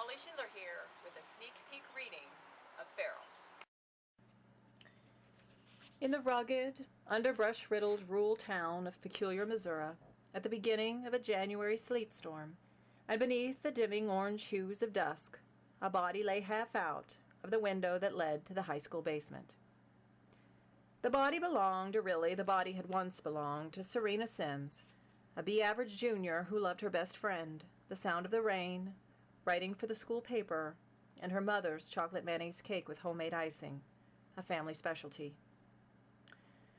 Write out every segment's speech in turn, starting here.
Holly Schindler here with a sneak peek reading of Feral. In the rugged, underbrush-riddled rural town of Peculiar, Missouri, at the beginning of a January sleet storm, and beneath the dimming orange hues of dusk, a body lay half out of the window that led to the high school basement. The body belonged, or really, the body had once belonged, to Serena Sims, a B-average junior who loved her best friend, the sound of the rain, writing for the school paper, and her mother's chocolate mayonnaise cake with homemade icing, a family specialty.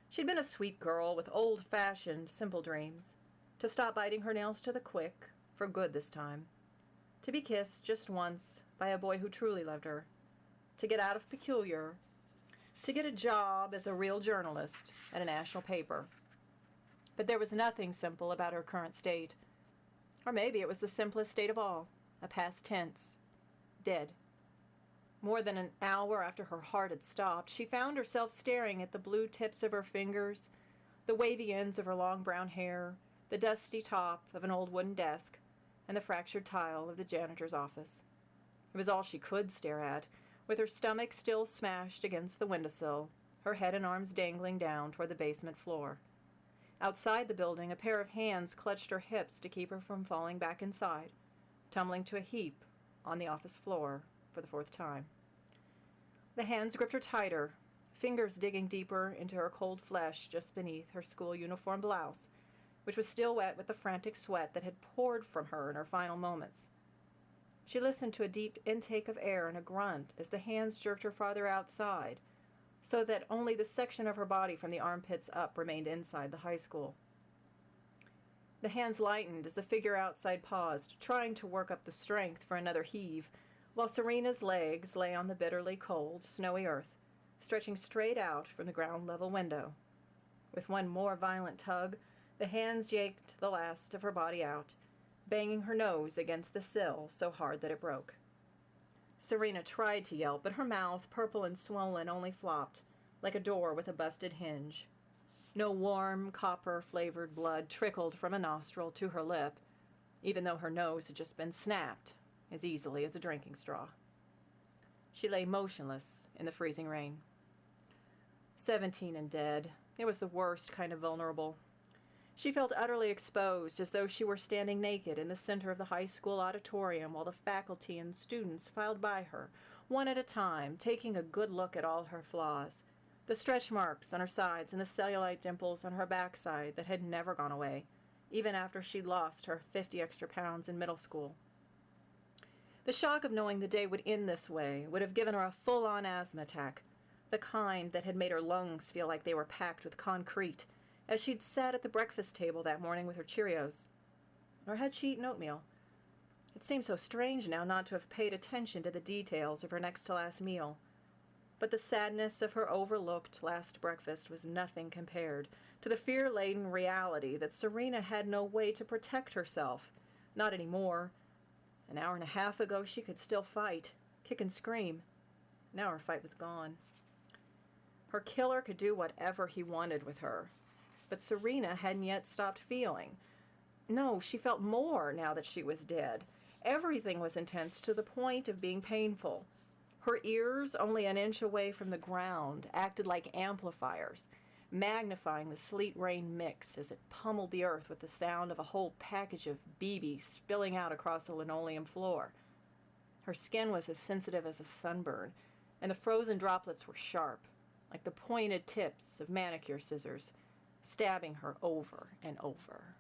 She'd been a sweet girl with old-fashioned, simple dreams, to stop biting her nails to the quick, for good this time, to be kissed just once by a boy who truly loved her, to get out of Peculiar, to get a job as a real journalist at a national paper. But there was nothing simple about her current state. Or maybe it was the simplest state of all, a past tense, dead. More than an hour after her heart had stopped, she found herself staring at the blue tips of her fingers, the wavy ends of her long brown hair, the dusty top of an old wooden desk, and the fractured tile of the janitor's office. It was all she could stare at, with her stomach still smashed against the windowsill, her head and arms dangling down toward the basement floor. Outside the building, a pair of hands clutched her hips to keep her from falling back inside, tumbling to a heap on the office floor for the fourth time. The hands gripped her tighter, fingers digging deeper into her cold flesh just beneath her school uniform blouse, which was still wet with the frantic sweat that had poured from her in her final moments. She listened to a deep intake of air and a grunt as the hands jerked her farther outside, so that only the section of her body from the armpits up remained inside the high school. The hands lightened as the figure outside paused, trying to work up the strength for another heave, while Serena's legs lay on the bitterly cold, snowy earth, stretching straight out from the ground-level window. With one more violent tug, the hands yanked the last of her body out, banging her nose against the sill so hard that it broke. Serena tried to yelp, but her mouth, purple and swollen, only flopped, like a door with a busted hinge. No warm, copper-flavored blood trickled from a nostril to her lip, even though her nose had just been snapped as easily as a drinking straw. She lay motionless in the freezing rain. 17 and dead. It was the worst kind of vulnerable. She felt utterly exposed, as though she were standing naked in the center of the high school auditorium while the faculty and students filed by her, one at a time, taking a good look at all her flaws, the stretch marks on her sides and the cellulite dimples on her backside that had never gone away, even after she'd lost her 50 extra pounds in middle school. The shock of knowing the day would end this way would have given her a full-on asthma attack, the kind that had made her lungs feel like they were packed with concrete, as she'd sat at the breakfast table that morning with her Cheerios. Or had she eaten oatmeal? It seemed so strange now not to have paid attention to the details of her next-to-last meal. But the sadness of her overlooked last breakfast was nothing compared to the fear-laden reality that Serena had no way to protect herself. Not anymore. An hour and a half ago she could still fight, kick and scream. Now her fight was gone. Her killer could do whatever he wanted with her. But Serena hadn't yet stopped feeling. No, she felt more now that she was dead. Everything was intense to the point of being painful. Her ears, only an inch away from the ground, acted like amplifiers, magnifying the sleet-rain mix as it pummeled the earth with the sound of a whole package of BB spilling out across the linoleum floor. Her skin was as sensitive as a sunburn, and the frozen droplets were sharp, like the pointed tips of manicure scissors, stabbing her over and over.